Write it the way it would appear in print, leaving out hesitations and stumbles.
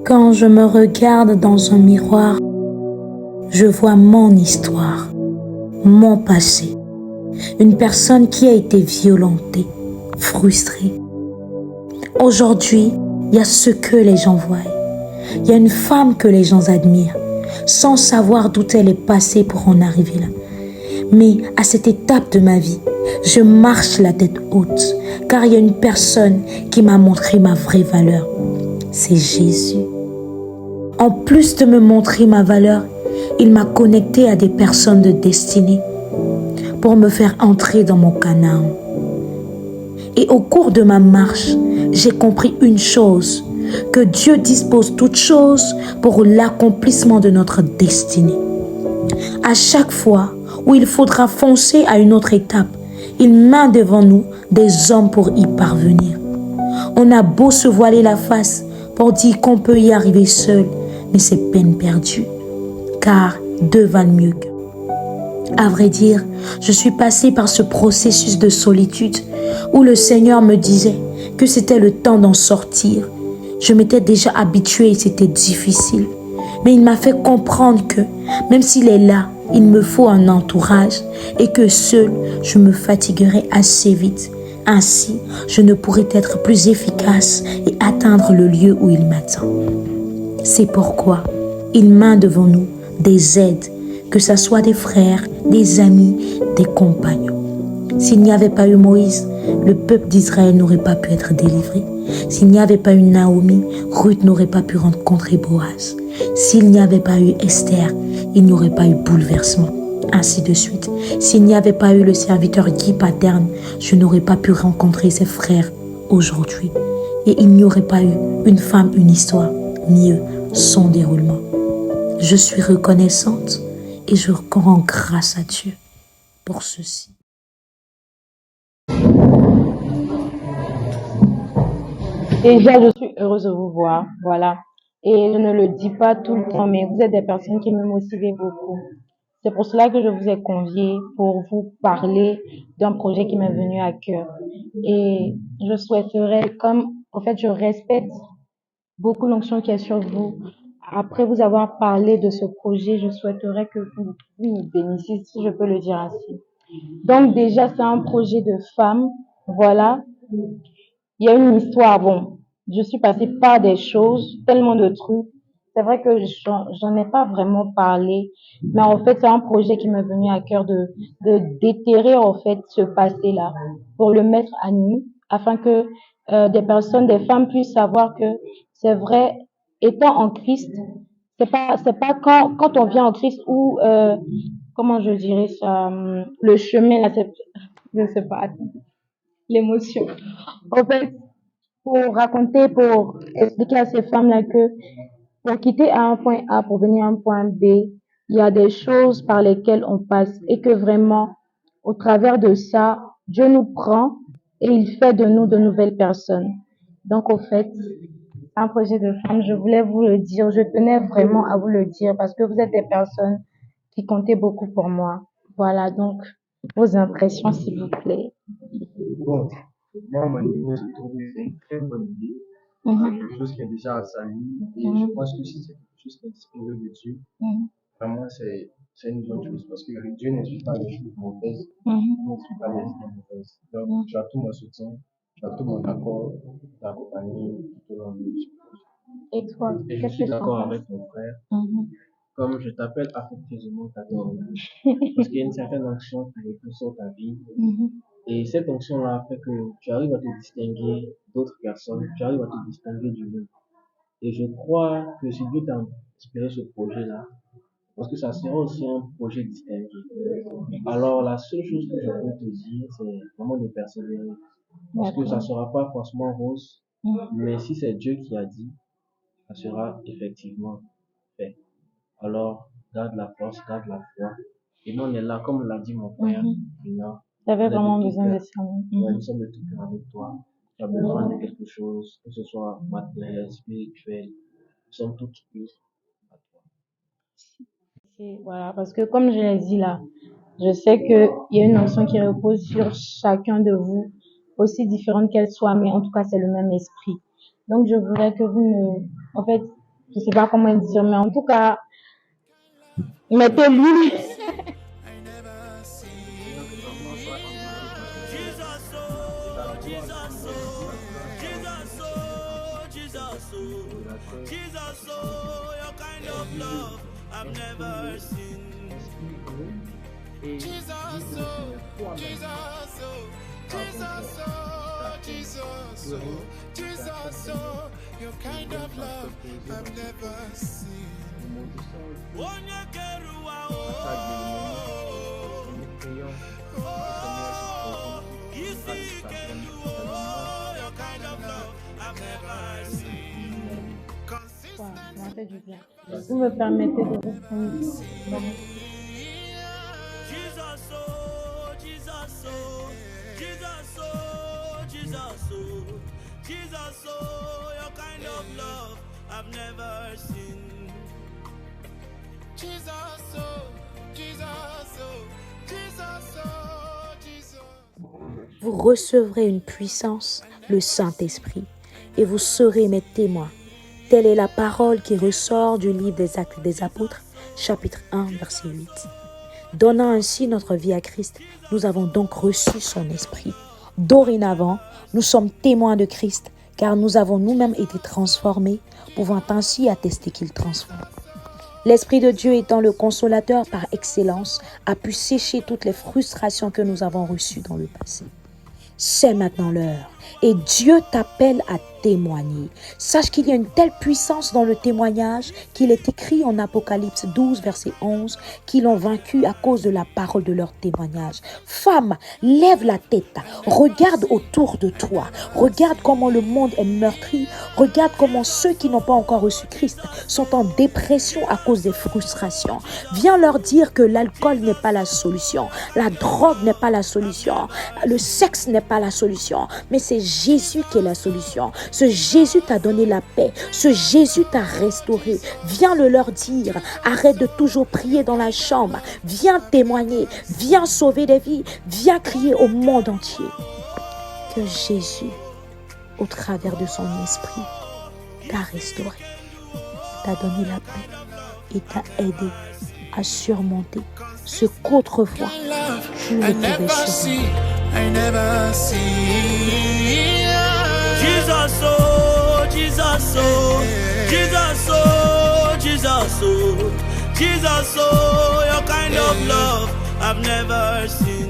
Quand je me regarde dans un miroir, je vois mon histoire, mon passé. Une personne qui a été violentée, frustrée. Aujourd'hui, il y a ce que les gens voient. Il y a une femme que les gens admirent, sans savoir d'où elle est passée pour en arriver là. Mais à cette étape de ma vie, je marche la tête haute, car il y a une personne qui m'a montré ma vraie valeur. C'est Jésus. En plus de me montrer ma valeur, il m'a connecté à des personnes de destinée pour me faire entrer dans mon Canaan. Et au cours de ma marche, j'ai compris une chose, que Dieu dispose toutes choses pour l'accomplissement de notre destinée. À chaque fois où il faudra foncer à une autre étape, il met devant nous des hommes pour y parvenir. On a beau se voiler la face pour dire qu'on peut y arriver seul, mais c'est peine perdue, car deux valent mieux qu'un. À vrai dire, je suis passée par ce processus de solitude où le Seigneur me disait que c'était le temps d'en sortir. Je m'étais déjà habituée et c'était difficile. Mais il m'a fait comprendre que même s'il est là, il me faut un entourage et que seul, je me fatiguerai assez vite. Ainsi, je ne pourrai être plus efficace et atteindre le lieu où il m'attend. C'est pourquoi il met devant nous des aides, que ce soit des frères, des amis, des compagnons. S'il n'y avait pas eu Moïse, le peuple d'Israël n'aurait pas pu être délivré. S'il n'y avait pas eu Naomi, Ruth n'aurait pas pu rencontrer Boaz. S'il n'y avait pas eu Esther, il n'y aurait pas eu bouleversement. Ainsi de suite. S'il n'y avait pas eu le serviteur Guy Paterne, je n'aurais pas pu rencontrer ses frères aujourd'hui. Et il n'y aurait pas eu une femme, une histoire, ni eux, son déroulement. Je suis reconnaissante et je rends grâce à Dieu pour ceci. Déjà, je suis heureuse de vous voir, voilà. Et je ne le dis pas tout le temps, mais vous êtes des personnes qui me motivent beaucoup. C'est pour cela que je vous ai convié pour vous parler d'un projet qui m'est venu à cœur. Et je souhaiterais, comme, en fait, je respecte beaucoup l'onction qui est sur vous. Après vous avoir parlé de ce projet, je souhaiterais que vous y bénissiez, si je peux le dire ainsi. Donc déjà, c'est un projet de femme, voilà. Il y a une histoire, bon, je suis passée par des choses, tellement de trucs. C'est vrai que j'en ai pas vraiment parlé, mais en fait, c'est un projet qui m'est venu à cœur de déterrer, en fait, ce passé-là, pour le mettre à nu, afin que des personnes, des femmes puissent savoir que c'est vrai, étant en Christ, c'est pas quand on vient en Christ ou, comment je dirais ça, le chemin, là, je sais pas, l'émotion. En fait, pour raconter, pour expliquer à ces femmes-là que pour quitter à un point A pour venir à un point B, il y a des choses par lesquelles on passe et que vraiment, au travers de ça, Dieu nous prend et il fait de nous de nouvelles personnes. Donc, au fait, un projet de femme, je voulais vous le dire, je tenais vraiment à vous le dire parce que vous êtes des personnes qui comptaient beaucoup pour moi. Voilà, donc, vos impressions, s'il vous plaît. Bon, moi, à mon niveau, j'ai trouvé que c'est une très bonne idée. C'est quelque chose qui est déjà à saluer. Et je pense que si c'est quelque chose qui est inspiré de Dieu, vraiment, c'est une bonne chose parce que Dieu n'inspire pas les choses mauvaises, il n'inspire pas les idées mauvaises. Donc, tu as tout mon soutien, tu as tout mon accord d'accompagner tout au long de Et toi, Et je qu'est-ce suis que tu en d'accord penses? avec mon frère, comme je t'appelle affectueusement Tador, parce qu'il y a une certaine onction qui est sur ta vie. Et cette onction-là fait que tu arrives à te distinguer d'autres personnes, tu arrives à te distinguer du monde. Et je crois que si Dieu t'a inspiré ce projet-là, parce que ça sera aussi un projet distingué. Alors la seule chose que je peux te dire, c'est vraiment de persévérer. Parce que ça ne sera pas forcément rose, mais si c'est Dieu qui a dit, ça sera effectivement fait. Alors, garde la force, garde la foi. Et nous, on est là, comme l'a dit mon frère, J'avais vraiment besoin de ça. Ouais, nous sommes de tout cœur avec toi. Tu as besoin de quelque chose, que ce soit matériel, spirituel. Nous sommes tous plus à toi. Voilà, parce que comme je l'ai dit là, Je sais qu'il y a une onction qui repose sur chacun de vous, aussi différente qu'elle soit, mais en tout cas, c'est le même esprit. Donc, je voudrais que vous me... En fait, je sais pas comment dire, mais en tout cas, mettez l'huile. Ça fait du bien. Vous me permettez de vous prendre. Vous recevrez une puissance, le Saint-Esprit, et vous serez mes témoins. Telle est la parole qui ressort du livre des Actes des Apôtres, chapitre 1, verset 8. Donnant ainsi notre vie à Christ, nous avons donc reçu son esprit. Dorénavant, nous sommes témoins de Christ, car nous avons nous-mêmes été transformés, pouvant ainsi attester qu'il transforme. L'Esprit de Dieu étant le consolateur par excellence, a pu sécher toutes les frustrations que nous avons reçues dans le passé. C'est maintenant l'heure et Dieu t'appelle à témoigner. Sache qu'il y a une telle puissance dans le témoignage qu'il est écrit en Apocalypse 12, verset 11, qu'ils l'ont vaincu à cause de la parole de leur témoignage. Femme, lève la tête, regarde autour de toi, regarde comment le monde est meurtri, regarde comment ceux qui n'ont pas encore reçu Christ sont en dépression à cause des frustrations. Viens leur dire que l'alcool n'est pas la solution, la drogue n'est pas la solution, le sexe n'est pas la solution, mais c'est Jésus qui est la solution. Ce Jésus t'a donné la paix, ce Jésus t'a restauré. Viens le leur dire, arrête de toujours prier dans la chambre, viens témoigner, viens sauver des vies, viens crier au monde entier que Jésus, au travers de son esprit, t'a restauré, t'a donné la paix et t'a aidé à surmonter ce qu'autrefois tu ne pouvais surmonter. I never see Jesus, oh, Jesus, oh, Jesus, oh, Jesus, oh, Jesus, oh, your kind of love I've never seen.